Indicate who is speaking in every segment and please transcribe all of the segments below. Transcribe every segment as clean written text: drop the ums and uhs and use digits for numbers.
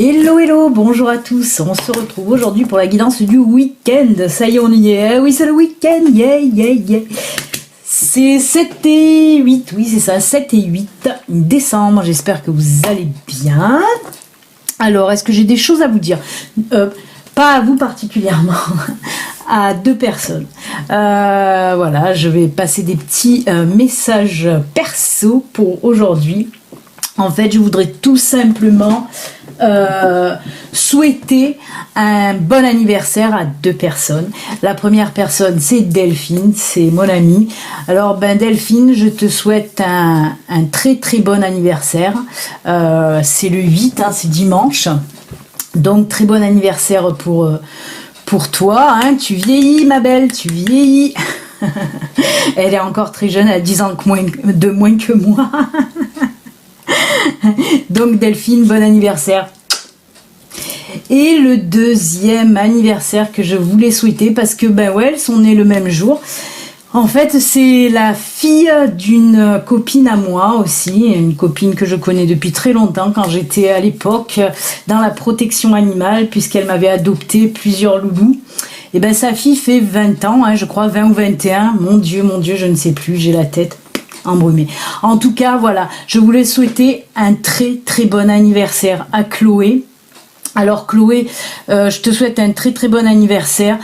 Speaker 1: Hello hello, bonjour à tous, on se retrouve aujourd'hui pour la guidance du week-end, ça y est on y est, oui c'est le week-end, yeah. C'est 7 et 8, oui c'est ça, 7 et 8 décembre, j'espère que vous allez bien. Alors est-ce que j'ai des choses à vous dire, pas à vous particulièrement, à deux personnes. Voilà, je vais passer des petits messages perso pour aujourd'hui. En fait, je voudrais tout simplement souhaiter un bon anniversaire à deux personnes. La première personne, c'est Delphine, c'est mon amie. Alors, Delphine, je te souhaite un très très bon anniversaire. C'est le 8, hein, c'est dimanche. Donc, très bon anniversaire pour toi. Hein. Tu vieillis, ma belle, tu vieillis. Elle est encore très jeune, elle a 10 ans de moins que moi. Donc Delphine, bon anniversaire. Et le deuxième anniversaire que je voulais souhaiter, parce que elles sont nées le même jour. En fait, c'est la fille d'une copine à moi aussi, une copine que je connais depuis très longtemps, quand j'étais à l'époque dans la protection animale, puisqu'elle m'avait adopté plusieurs loulous. Et sa fille fait 20 ans, hein, je crois 20 ou 21. Mon Dieu, je ne sais plus, j'ai la tête embrumée. En tout cas, voilà, je voulais souhaiter un très très bon anniversaire à Chloé. Alors Chloé, je te souhaite un très très bon anniversaire.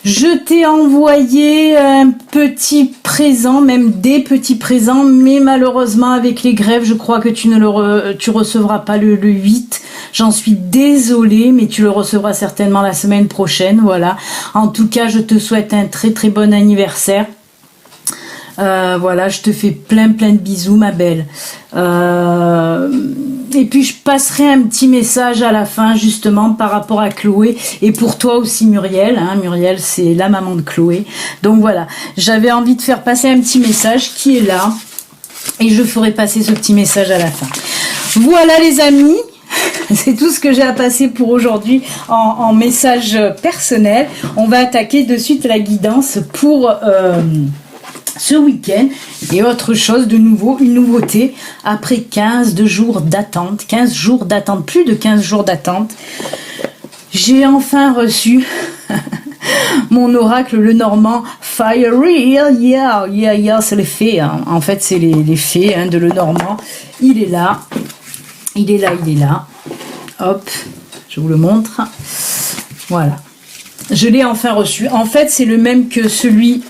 Speaker 1: Je t'ai envoyé un petit présent, même des petits présents, mais malheureusement avec les grèves, je crois que tu recevras pas le 8. J'en suis désolée, mais tu le recevras certainement la semaine prochaine, voilà. En tout cas, je te souhaite un très très bon anniversaire. Voilà, je te fais plein de bisous, ma belle. Et puis je passerai un petit message à la fin, justement, par rapport à Chloé. Et pour toi aussi, Muriel. Hein, Muriel, c'est la maman de Chloé. Donc voilà, j'avais envie de faire passer un petit message qui est là. Et je ferai passer ce petit message à la fin. Voilà les amis. C'est tout ce que j'ai à passer pour aujourd'hui en message personnel. On va attaquer de suite la guidance pour... ce week-end. Et autre chose de nouveau, une nouveauté, après 15 jours d'attente, plus de 15 jours d'attente, j'ai enfin reçu mon oracle, le normand Fiery, yeah, c'est les fées, hein. En fait c'est les fées, hein, de le normand. Il est là, hop, je vous le montre, voilà, je l'ai enfin reçu. En fait c'est le même que celui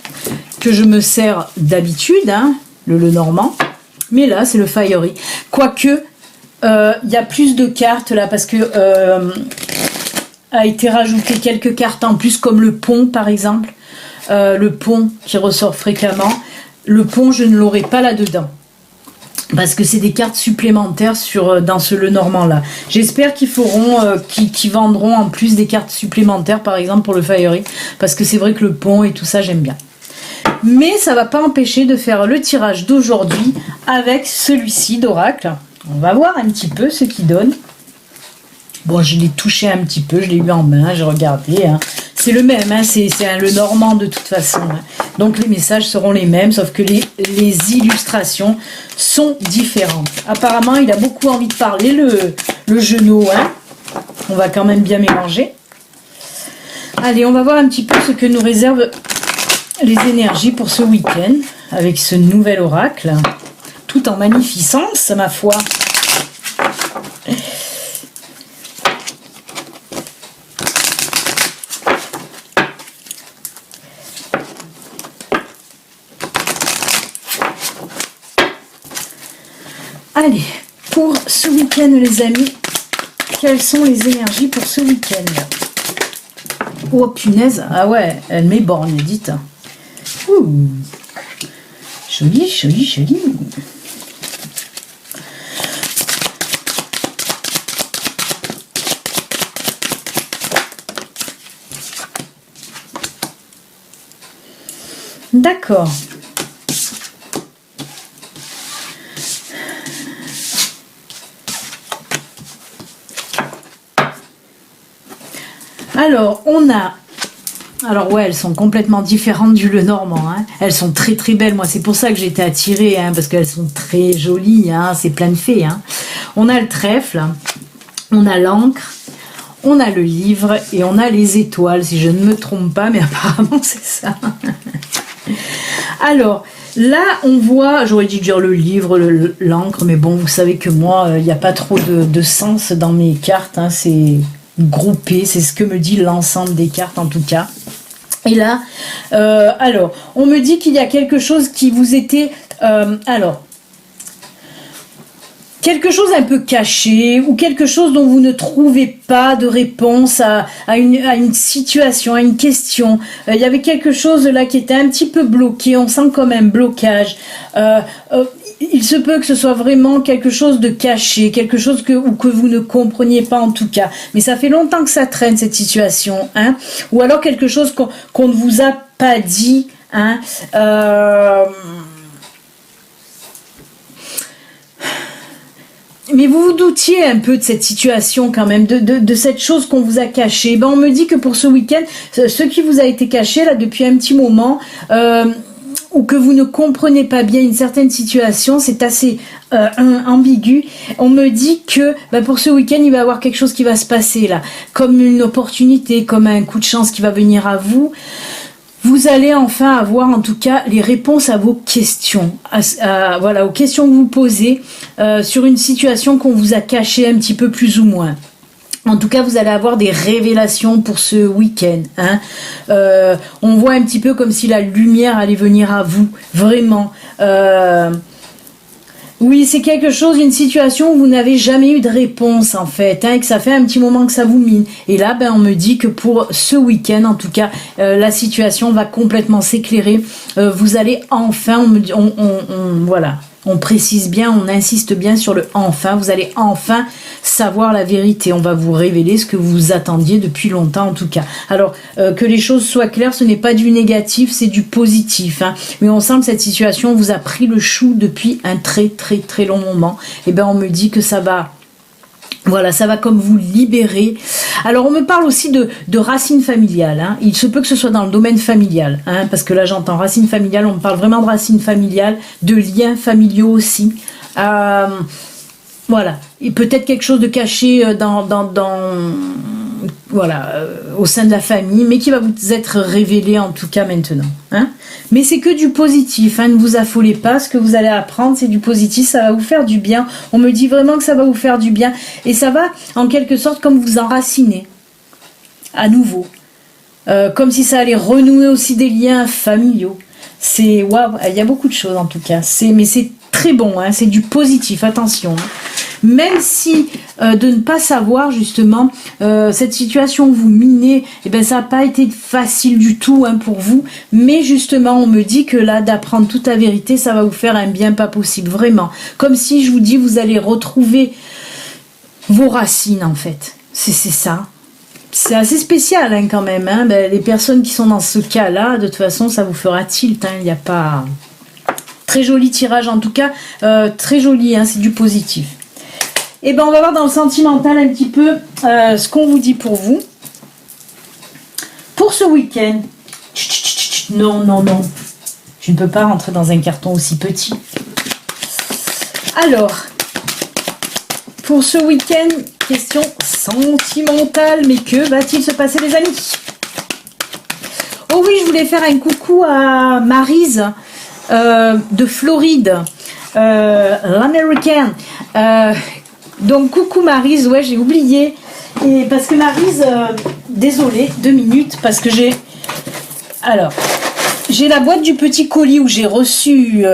Speaker 1: que je me sers d'habitude, hein, le normand, mais là c'est le Fiery. Quoique il y a plus de cartes là, parce que a été rajouté quelques cartes en plus, comme le pont par exemple, le pont qui ressort fréquemment. Le pont, je ne l'aurai pas là dedans parce que c'est des cartes supplémentaires dans ce Lenormand là. J'espère qu'ils qu'ils vendront en plus des cartes supplémentaires, par exemple pour le Fiery, parce que c'est vrai que le pont et tout ça j'aime bien. Mais ça va pas empêcher de faire le tirage d'aujourd'hui avec celui-ci d'oracle. On va voir un petit peu ce qu'il donne. Bon, je l'ai touché un petit peu, je l'ai eu en main, j'ai regardé. Hein. C'est le même, hein, c'est le normand de toute façon. Hein. Donc les messages seront les mêmes, sauf que les illustrations sont différentes. Apparemment, il a beaucoup envie de parler, le genou. Hein. On va quand même bien mélanger. Allez, on va voir un petit peu ce que nous réserve les énergies pour ce week-end avec ce nouvel oracle, tout en magnificence, ma foi. Allez, pour ce week-end les amis, quelles sont les énergies pour ce week-end? Oh punaise, ah ouais, elle m'éborgne, dites. Ouh, joli. D'accord. Alors, on a... Alors ouais, elles sont complètement différentes du Lenormand. Hein. Elles sont très très belles. Moi, c'est pour ça que j'ai été attirée, hein, parce qu'elles sont très jolies. Hein. C'est plein de fées. Hein. On a le trèfle, on a l'encre, on a le livre et on a les étoiles, si je ne me trompe pas, mais apparemment c'est ça. Alors, là, on voit, j'aurais dû dire le livre, l'encre, mais bon, vous savez que moi, il n'y a pas trop de sens dans mes cartes. Hein. C'est groupé, c'est ce que me dit l'ensemble des cartes en tout cas. Et là, alors, on me dit qu'il y a quelque chose qui vous était... quelque chose un peu caché ou quelque chose dont vous ne trouvez pas de réponse à une situation, à une question. Il y avait quelque chose là qui était un petit peu bloqué, on sent comme un blocage. Il se peut que ce soit vraiment quelque chose de caché, quelque chose que vous ne compreniez pas en tout cas. Mais ça fait longtemps que ça traîne cette situation. Hein, ou alors quelque chose qu'on ne vous a pas dit. Hein, mais vous vous doutiez un peu de cette situation quand même, de cette chose qu'on vous a cachée. Ben on me dit que pour ce week-end, ce qui vous a été caché là depuis un petit moment, ou que vous ne comprenez pas bien une certaine situation, c'est assez ambigu. On me dit que pour ce week-end, il va y avoir quelque chose qui va se passer là, comme une opportunité, comme un coup de chance qui va venir à vous. Vous allez enfin avoir en tout cas les réponses à vos questions, voilà, aux questions que vous posez sur une situation qu'on vous a cachée un petit peu plus ou moins. En tout cas, vous allez avoir des révélations pour ce week-end. Hein. On voit un petit peu comme si la lumière allait venir à vous, vraiment. Oui, c'est quelque chose, une situation où vous n'avez jamais eu de réponse en fait, hein, et que ça fait un petit moment que ça vous mine. Et là, on me dit que pour ce week-end, en tout cas, la situation va complètement s'éclairer. Vous allez enfin, voilà. On précise bien, on insiste bien sur le enfin. Vous allez enfin savoir la vérité. On va vous révéler ce que vous attendiez depuis longtemps en tout cas. Alors, que les choses soient claires, ce n'est pas du négatif, c'est du positif. Hein. Mais on sent que cette situation vous a pris le chou depuis un très très très long moment. Et on me dit que ça va... Voilà, ça va comme vous libérer. Alors, on me parle aussi de racines familiales. Hein. Il se peut que ce soit dans le domaine familial. Hein, parce que là, j'entends racines familiales. On me parle vraiment de racines familiales, de liens familiaux aussi. Voilà. Et peut-être quelque chose de caché au sein de la famille, mais qui va vous être révélé en tout cas maintenant. Hein. Mais c'est que du positif, hein, ne vous affolez pas, ce que vous allez apprendre c'est du positif, ça va vous faire du bien. On me dit vraiment que ça va vous faire du bien et ça va en quelque sorte comme vous enraciner à nouveau, comme si ça allait renouer aussi des liens familiaux. C'est waouh, il y a beaucoup de choses en tout cas, mais c'est très bon, hein, c'est du positif, attention. Hein. Même si de ne pas savoir justement cette situation que vous minez, ça n'a pas été facile du tout hein, pour vous, mais justement on me dit que là d'apprendre toute la vérité ça va vous faire un bien pas possible, vraiment, comme si je vous dis vous allez retrouver vos racines en fait, c'est ça. C'est assez spécial hein, quand même, hein. Les personnes qui sont dans ce cas là de toute façon ça vous fera tilt, hein. Il n'y a pas... Très joli tirage en tout cas, très joli, hein, c'est du positif. Et on va voir dans le sentimental un petit peu ce qu'on vous dit pour vous. Pour ce week-end. Non, non, non. Je ne peux pas rentrer dans un carton aussi petit. Alors, pour ce week-end, question sentimentale. Mais que va-t-il se passer les amis? Oh oui, je voulais faire un coucou à Maryse de Floride. L'américaine. Donc coucou Maryse, ouais j'ai oublié, et parce que Maryse, désolée, 2 minutes, parce que j'ai la boîte du petit colis où j'ai reçu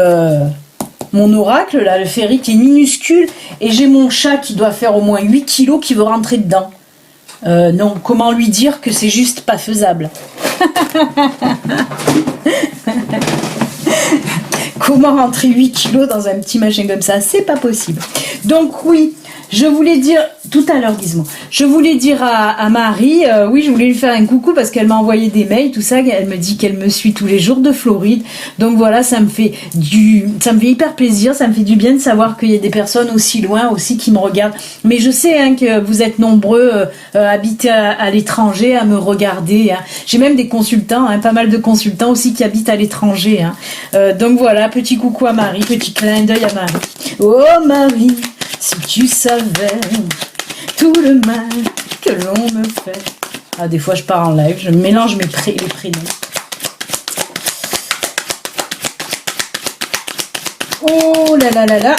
Speaker 1: mon oracle, là, le ferry qui est minuscule, et j'ai mon chat qui doit faire au moins 8 kilos qui veut rentrer dedans. Non, comment lui dire que c'est juste pas faisable? Comment rentrer 8 kilos dans un petit machin comme ça? C'est pas possible. Donc oui, Je voulais dire, tout à l'heure Gizmo, je voulais dire à Marie, oui je voulais lui faire un coucou parce qu'elle m'a envoyé des mails, tout ça, elle me dit qu'elle me suit tous les jours de Floride, donc voilà, ça me fait hyper plaisir, ça me fait du bien de savoir qu'il y a des personnes aussi loin aussi qui me regardent, mais je sais hein, que vous êtes nombreux habités à l'étranger à me regarder, hein. J'ai même des consultants, hein, pas mal de consultants aussi qui habitent à l'étranger, hein. Donc voilà, petit coucou à Marie, petit clin d'œil à Marie. Oh Marie, si tu savais tout le mal que l'on me fait. Ah, des fois je pars en live, je mélange les prénoms. Oh là là là là.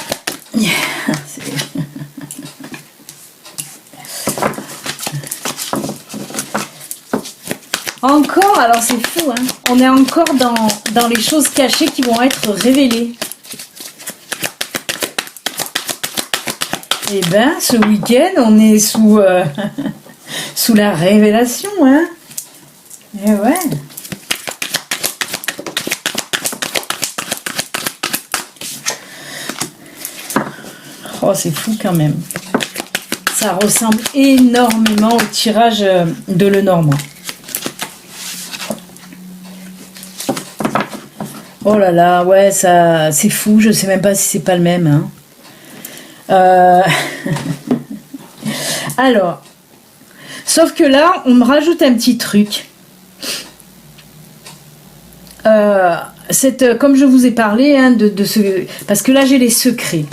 Speaker 1: Encore, alors c'est fou, hein. On est encore dans les choses cachées qui vont être révélées. Eh ben, ce week-end, on est sous, sous la révélation, hein. Eh ouais. Oh, c'est fou quand même. Ça ressemble énormément au tirage de Lenormand. Oh là là, ouais, ça, c'est fou. Je sais même pas si c'est pas le même, hein. Alors, sauf que là, on me rajoute un petit truc. Comme je vous ai parlé hein, de ce... Parce que là, j'ai les secrets.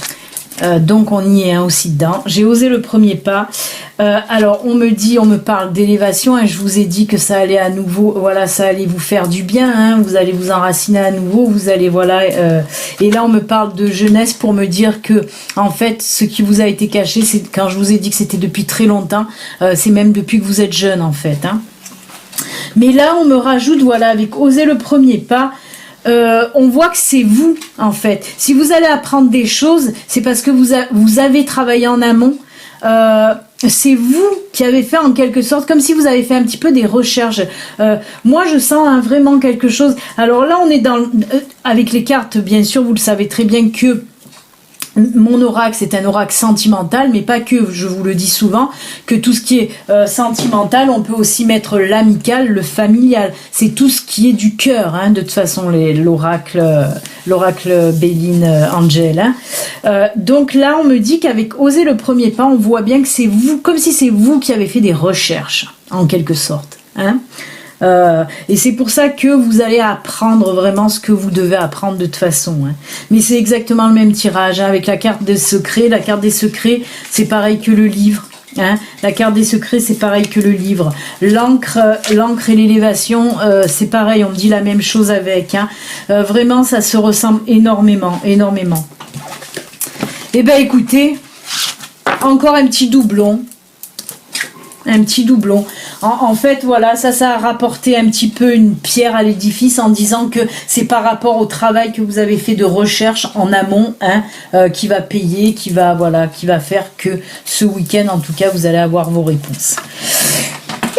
Speaker 1: Donc, on y est hein, aussi dedans. J'ai osé le premier pas. Alors, on me parle d'élévation. Hein, je vous ai dit que ça allait à nouveau... Voilà, ça allait vous faire du bien. Hein, vous allez vous enraciner à nouveau. Vous allez, voilà... et là, on me parle de jeunesse pour me dire que, en fait, ce qui vous a été caché, c'est quand je vous ai dit que c'était depuis très longtemps. C'est même depuis que vous êtes jeune, en fait. Hein. Mais là, on me rajoute, voilà, avec oser le premier pas... on voit que c'est vous en fait. Si vous allez apprendre des choses, c'est parce que vous avez travaillé en amont. C'est vous qui avez fait en quelque sorte, comme si vous avez fait un petit peu des recherches. Moi, je sens hein, vraiment quelque chose. Alors là, on est avec les cartes, bien sûr, vous le savez très bien que mon oracle, c'est un oracle sentimental, mais pas que, je vous le dis souvent, que tout ce qui est sentimental, on peut aussi mettre l'amical, le familial. C'est tout ce qui est du cœur, hein, de toute façon, l'oracle Béline Angel. Hein. Donc là, on me dit qu'avec oser le premier pas, on voit bien que c'est vous, comme si c'est vous qui avez fait des recherches, en quelque sorte. Hein. Et c'est pour ça que vous allez apprendre vraiment ce que vous devez apprendre de toute façon. Hein. Mais c'est exactement le même tirage hein, avec la carte des secrets. La carte des secrets, c'est pareil que le livre. Hein. La carte des secrets, c'est pareil que le livre. L'encre et l'élévation, c'est pareil. On me dit la même chose avec. Hein. Vraiment, ça se ressemble énormément, énormément. Eh ben, écoutez, encore un petit doublon. Un petit doublon. En fait, voilà, ça a rapporté un petit peu une pierre à l'édifice en disant que c'est par rapport au travail que vous avez fait de recherche en amont, hein, qui va payer, qui va faire que ce week-end, en tout cas, vous allez avoir vos réponses.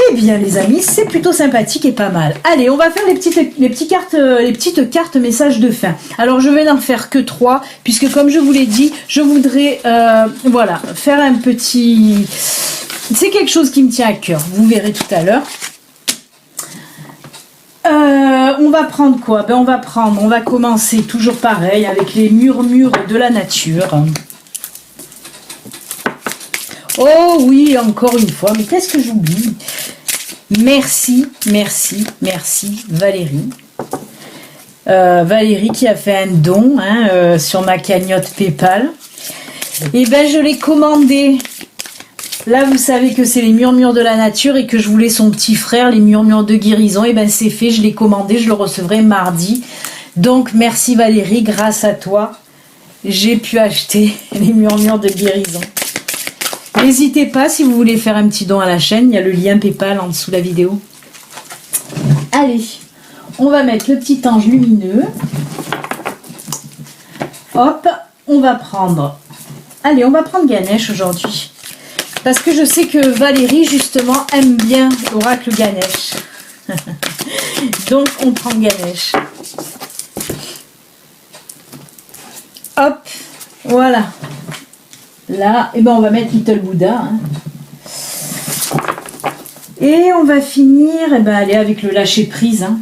Speaker 1: Eh bien, les amis, c'est plutôt sympathique et pas mal. Allez, on va faire les petites cartes messages de fin. Alors, je vais n'en faire que 3, puisque comme je vous l'ai dit, je voudrais, voilà, faire un petit... C'est quelque chose qui me tient à cœur, vous verrez tout à l'heure. On va prendre quoi? Ben on va commencer toujours pareil avec les murmures de la nature. Oh oui, encore une fois, mais qu'est-ce que j'oublie? Merci, merci, merci Valérie. Valérie qui a fait un don hein, sur ma cagnotte PayPal. Et ben je l'ai commandé. Là, vous savez que c'est les murmures de la nature et que je voulais son petit frère, les murmures de guérison. Et ben c'est fait, je l'ai commandé, je le recevrai mardi. Donc, merci Valérie, grâce à toi, j'ai pu acheter les murmures de guérison. N'hésitez pas si vous voulez faire un petit don à la chaîne, il y a le lien PayPal en dessous de la vidéo. Allez, on va mettre le petit ange lumineux. Hop, on va prendre... Allez, on va prendre Ganesh aujourd'hui. Parce que je sais que Valérie, justement, aime bien l'oracle Ganesh. Donc, on prend Ganesh. Hop, voilà. Là, et ben on va mettre Little Buddha. Hein. Et on va finir, et ben aller avec le lâcher prise. Hein.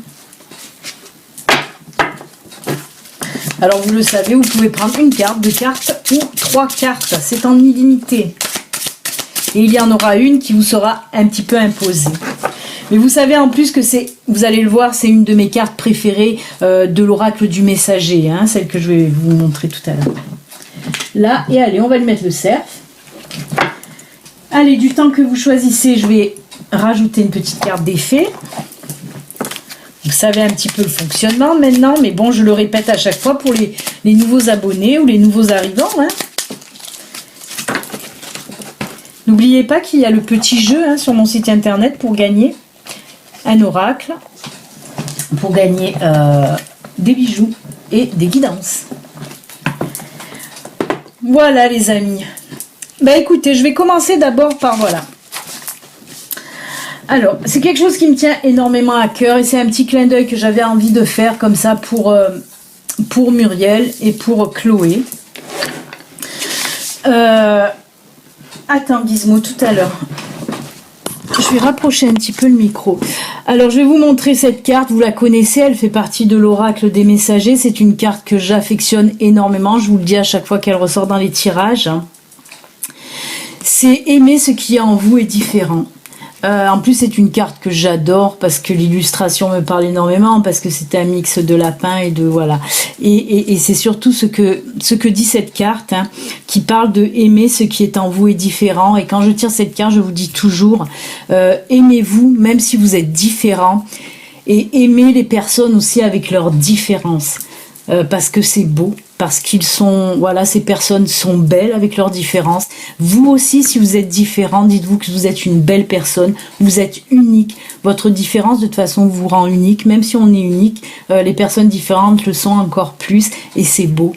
Speaker 1: Alors vous le savez, vous pouvez prendre une carte, 2 cartes ou 3 cartes. C'est en illimité. Et il y en aura une qui vous sera un petit peu imposée. Mais vous savez en plus que c'est, vous allez le voir, c'est une de mes cartes préférées de l'oracle du messager. Hein, celle que je vais vous montrer tout à l'heure. Là, et allez, on va lui mettre le cerf. Allez, du temps que vous choisissez, je vais rajouter une petite carte d'effet. Vous savez un petit peu le fonctionnement maintenant, mais bon, je le répète à chaque fois pour les nouveaux abonnés ou les nouveaux arrivants. Hein. N'oubliez pas qu'il y a le petit jeu hein, sur mon site internet pour gagner un oracle, pour gagner des bijoux et des guidances. Voilà les amis. Bah écoutez, je vais commencer d'abord par voilà. Alors, c'est quelque chose qui me tient énormément à cœur et c'est un petit clin d'œil que j'avais envie de faire comme ça pour Muriel et pour Chloé. Attends Gizmo, tout à l'heure. Je vais rapprocher un petit peu le micro. Alors, je vais vous montrer cette carte. Vous la connaissez, elle fait partie de l'oracle des messagers. C'est une carte que j'affectionne énormément. Je vous le dis à chaque fois qu'elle ressort dans les tirages. C'est aimer ce qui en vous est différent. En plus, c'est une carte que j'adore parce que l'illustration me parle énormément, parce que c'est un mix de lapin et de voilà. Et c'est surtout ce que dit cette carte, hein, qui parle de aimer ce qui est en vous est différent. Et quand je tire cette carte, je vous dis toujours, aimez-vous même si vous êtes différent, et aimez les personnes aussi avec leurs différences, parce que c'est beau. Parce qu'ils sont, voilà, ces personnes sont belles avec leurs différences. Vous aussi, si vous êtes différent, dites-vous que vous êtes une belle personne, vous êtes unique. Votre différence, de toute façon, vous rend unique. Même si on est unique, les personnes différentes le sont encore plus et c'est beau.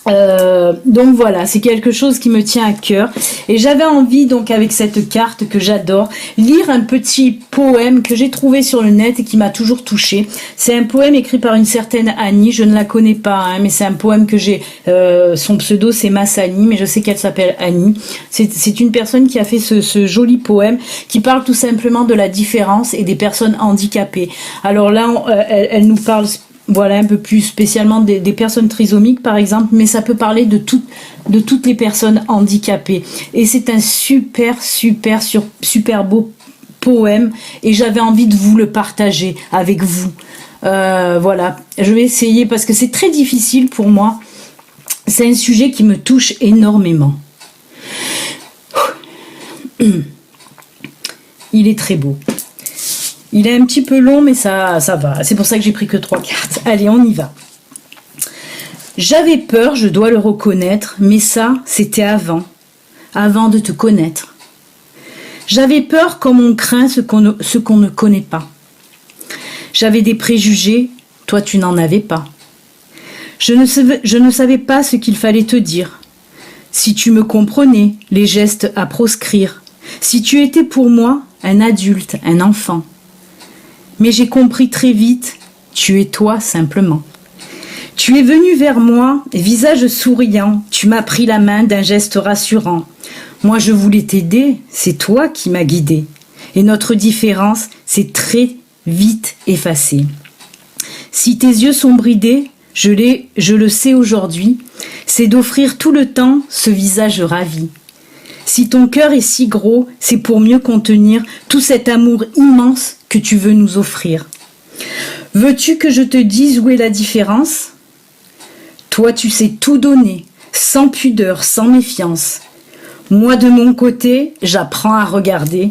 Speaker 1: Donc voilà, c'est quelque chose qui me tient à cœur et j'avais envie donc avec cette carte que j'adore lire un petit poème que j'ai trouvé sur le net et qui m'a toujours touchée. C'est un poème écrit par une certaine Annie, je ne la connais pas hein, mais c'est un poème que j'ai, son pseudo c'est Massani mais je sais qu'elle s'appelle Annie. C'est une personne qui a fait ce joli poème qui parle tout simplement de la différence et des personnes handicapées. Alors là elle nous parle voilà, un peu plus spécialement des personnes trisomiques par exemple, mais ça peut parler de toutes les personnes handicapées. Et c'est un super beau poème et j'avais envie de vous le partager avec vous. Voilà, je vais essayer parce que c'est très difficile pour moi. C'est un sujet qui me touche énormément. Il est très beau. Il est un petit peu long, mais ça va. C'est pour ça que j'ai pris que 3 cartes. Allez, on y va. J'avais peur, je dois le reconnaître, mais ça, c'était avant de te connaître. J'avais peur comme on craint ce qu'on ne connaît pas. J'avais des préjugés, toi tu n'en avais pas. Je ne savais pas ce qu'il fallait te dire. Si tu me comprenais, les gestes à proscrire. Si tu étais pour moi un adulte, un enfant. Mais j'ai compris très vite, tu es toi simplement. Tu es venu vers moi, visage souriant, tu m'as pris la main d'un geste rassurant. Moi je voulais t'aider, c'est toi qui m'as guidé. Et notre différence s'est très vite effacée. Si tes yeux sont bridés, je le sais aujourd'hui, c'est d'offrir tout le temps ce visage ravi. Si ton cœur est si gros, c'est pour mieux contenir tout cet amour immense que tu veux nous offrir. Veux-tu que je te dise où est la différence ? Toi, tu sais tout donner, sans pudeur, sans méfiance. Moi, de mon côté, j'apprends à regarder.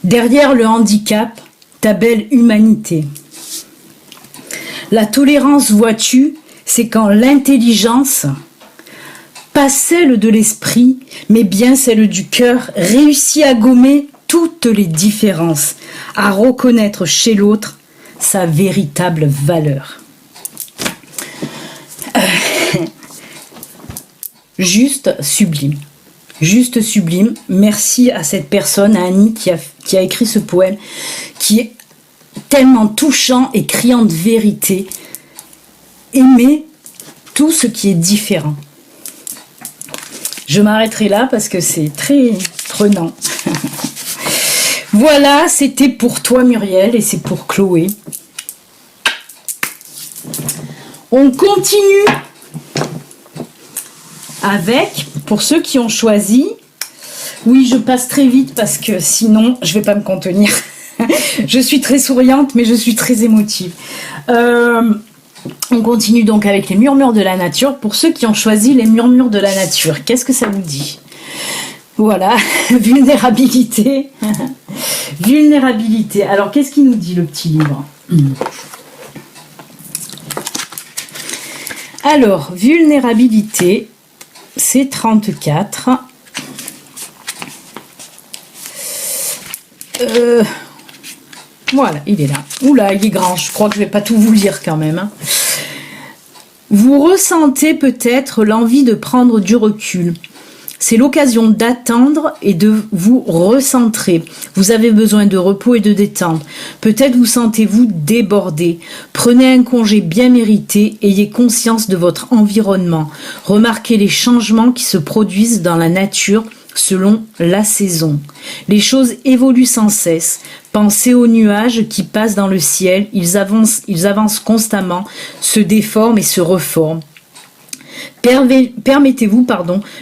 Speaker 1: Derrière le handicap, ta belle humanité. La tolérance, vois-tu, c'est quand l'intelligence, pas celle de l'esprit, mais bien celle du cœur, réussit à gommer toutes les différences, à reconnaître chez l'autre sa véritable valeur. Juste sublime. Juste sublime. Merci à cette personne, à Annie, qui a écrit ce poème, qui est tellement touchant et criant de vérité. Aimer tout ce qui est différent. Je m'arrêterai là parce que c'est très prenant. Voilà, c'était pour toi Muriel et c'est pour Chloé. On continue avec, pour ceux qui ont choisi, oui je passe très vite parce que sinon je vais pas me contenir. Je suis très souriante mais je suis très émotive. On continue donc avec les murmures de la nature. Pour ceux qui ont choisi les murmures de la nature, qu'est-ce que ça vous dit? Voilà, vulnérabilité. Vulnérabilité. Alors, qu'est-ce qu'il nous dit, le petit livre? Alors, vulnérabilité, c'est 34. Voilà, il est là. Oula, il est grand. Je crois que je ne vais pas tout vous lire quand même. Hein. Vous ressentez peut-être l'envie de prendre du recul. C'est l'occasion d'attendre et de vous recentrer. Vous avez besoin de repos et de détente. Peut-être vous sentez-vous débordé. Prenez un congé bien mérité. Ayez conscience de votre environnement. Remarquez les changements qui se produisent dans la nature selon la saison. Les choses évoluent sans cesse. Pensez aux nuages qui passent dans le ciel. Ils avancent constamment, se déforment et se reforment. Permettez-vous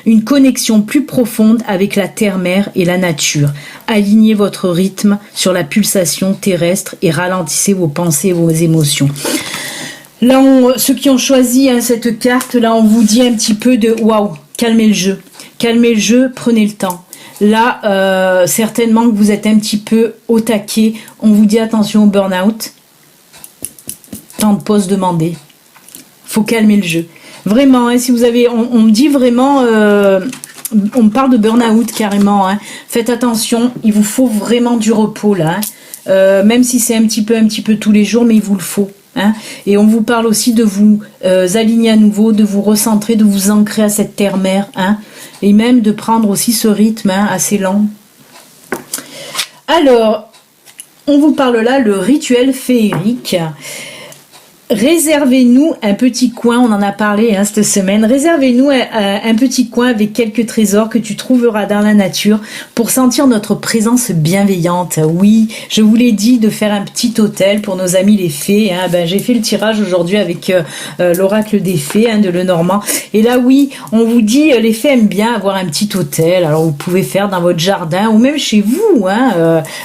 Speaker 1: une connexion plus profonde avec la terre-mère et la nature. Alignez votre rythme sur la pulsation terrestre et ralentissez vos pensées et vos émotions. Là, ceux qui ont choisi cette carte, là, on vous dit un petit peu de waouh, calmez le jeu. Calmez le jeu, prenez le temps. Là, certainement que vous êtes un petit peu au taquet. On vous dit attention au burn-out. Temps de pause demandé. Faut calmer le jeu. Vraiment, hein, si vous avez, on me dit vraiment, on me parle de burn-out carrément. Hein. Faites attention, il vous faut vraiment du repos là. Hein. Même si c'est un petit peu tous les jours, mais il vous le faut. Hein. Et on vous parle aussi de vous aligner à nouveau, de vous recentrer, de vous ancrer à cette terre-mère. Hein. Et même de prendre aussi ce rythme assez lent. Alors, on vous parle là le rituel féerique. Réservez-nous un petit coin, on en a parlé cette semaine, réservez-nous un petit coin avec quelques trésors que tu trouveras dans la nature pour sentir notre présence bienveillante. Oui, je vous l'ai dit de faire un petit hôtel pour nos amis les fées. Hein. J'ai fait le tirage aujourd'hui avec l'oracle des fées de Lenormand. Et là, oui, on vous dit, les fées aiment bien avoir un petit hôtel. Alors, vous pouvez faire dans votre jardin ou même chez vous,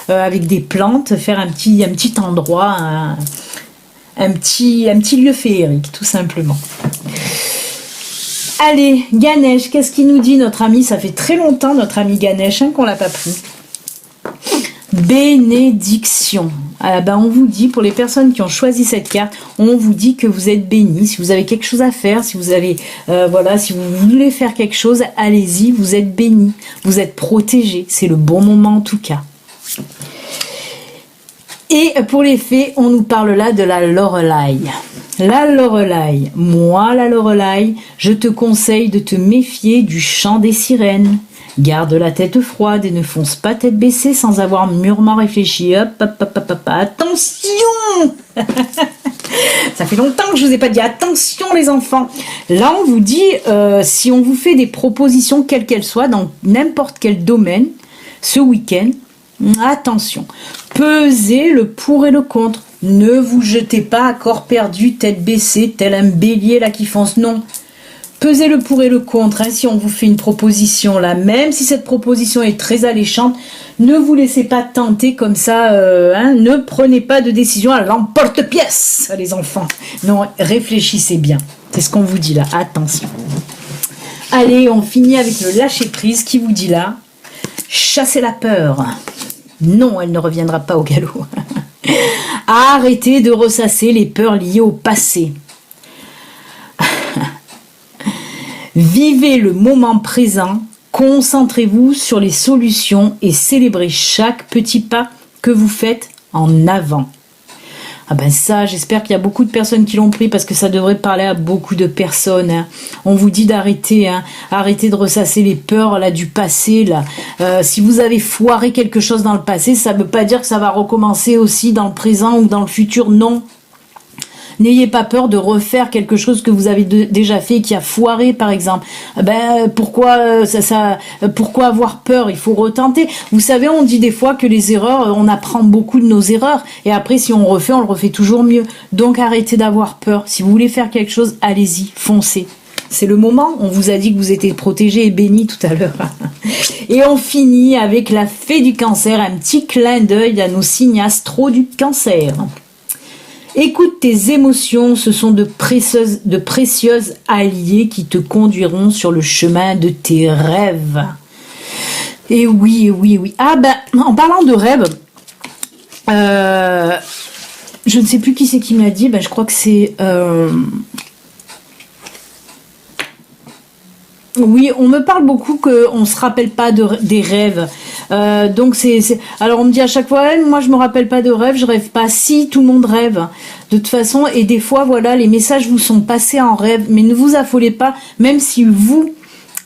Speaker 1: avec des plantes, faire un petit endroit... Un petit lieu féerique, tout simplement. Allez, Ganesh, qu'est-ce qu'il nous dit, notre ami? Ça fait très longtemps, notre ami Ganesh, qu'on l'a pas pris. Bénédiction. On vous dit, pour les personnes qui ont choisi cette carte, on vous dit que vous êtes bénis. Si vous avez quelque chose à faire, si vous avez, si vous voulez faire quelque chose, allez-y, vous êtes bénis. Vous êtes protégés. C'est le bon moment en tout cas. Et pour les fées, on nous parle là de la Lorelai. La Lorelai, moi la Lorelai, je te conseille de te méfier du chant des sirènes. Garde la tête froide et ne fonce pas tête baissée sans avoir mûrement réfléchi. Hop, hop, hop, hop, hop, attention. Ça fait longtemps que je vous ai pas dit attention les enfants. Là on vous dit, si on vous fait des propositions quelles qu'elles soient dans n'importe quel domaine, ce week-end, attention, pesez le pour et le contre. Ne vous jetez pas à corps perdu, tête baissée, tel un bélier là qui fonce. Non. Pesez le pour et le contre. Si on vous fait une proposition là, même si cette proposition est très alléchante, ne vous laissez pas tenter comme ça. Ne prenez pas de décision à l'emporte-pièce, les enfants. Non, réfléchissez bien. C'est ce qu'on vous dit là. Attention. Allez, on finit avec le lâcher-prise qui vous dit là. Chassez la peur. Non, elle ne reviendra pas au galop. Arrêtez de ressasser les peurs liées au passé. Vivez le moment présent, concentrez-vous sur les solutions et célébrez chaque petit pas que vous faites en avant. Ça, j'espère qu'il y a beaucoup de personnes qui l'ont pris parce que ça devrait parler à beaucoup de personnes. Hein. On vous dit d'arrêter, arrêtez de ressasser les peurs là du passé. Là. Si vous avez foiré quelque chose dans le passé, ça ne veut pas dire que ça va recommencer aussi dans le présent ou dans le futur. Non. N'ayez pas peur de refaire quelque chose que vous avez déjà fait, qui a foiré par exemple. Pourquoi pourquoi avoir peur? Il faut retenter. Vous savez, on dit des fois que les erreurs, on apprend beaucoup de nos erreurs, et après si on refait, on le refait toujours mieux. Donc arrêtez d'avoir peur. Si vous voulez faire quelque chose, allez-y, foncez. C'est le moment. On vous a dit que vous étiez protégés et bénis tout à l'heure. Et on finit avec la fée du cancer, un petit clin d'œil à nos signes astraux du cancer. Écoute tes émotions, ce sont de précieuses alliées qui te conduiront sur le chemin de tes rêves. Et oui, oui, oui. En parlant de rêves, je ne sais plus qui c'est qui me l'a dit, je crois que c'est... Oui, on me parle beaucoup qu'on ne se rappelle pas des rêves. Donc alors on me dit à chaque fois, moi je me rappelle pas de rêves, je rêve pas. Si, tout le monde rêve. De toute façon, et des fois, voilà, les messages vous sont passés en rêve, mais ne vous affolez pas, même si vous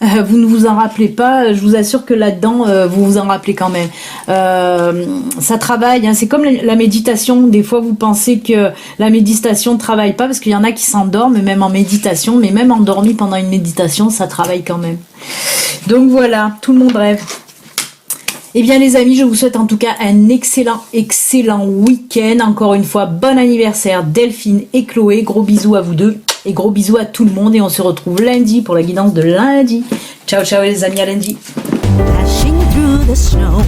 Speaker 1: ne vous en rappelez pas, je vous assure que là-dedans, vous vous en rappelez quand même. Ça travaille, hein, c'est comme la méditation. Des fois, vous pensez que la méditation ne travaille pas, parce qu'il y en a qui s'endorment, même en méditation, mais même endormi pendant une méditation, ça travaille quand même. Donc voilà, tout le monde rêve. Eh bien les amis, je vous souhaite en tout cas un excellent week-end. Encore une fois, bon anniversaire Delphine et Chloé. Gros bisous à vous deux et gros bisous à tout le monde. Et on se retrouve lundi pour la guidance de lundi. Ciao ciao les amis, à lundi. Dashing through the snow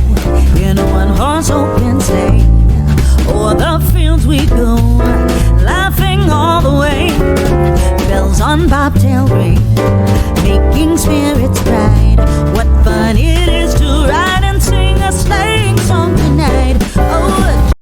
Speaker 1: in a one-horse open sleigh. O'er the fields we go, laughing all the way.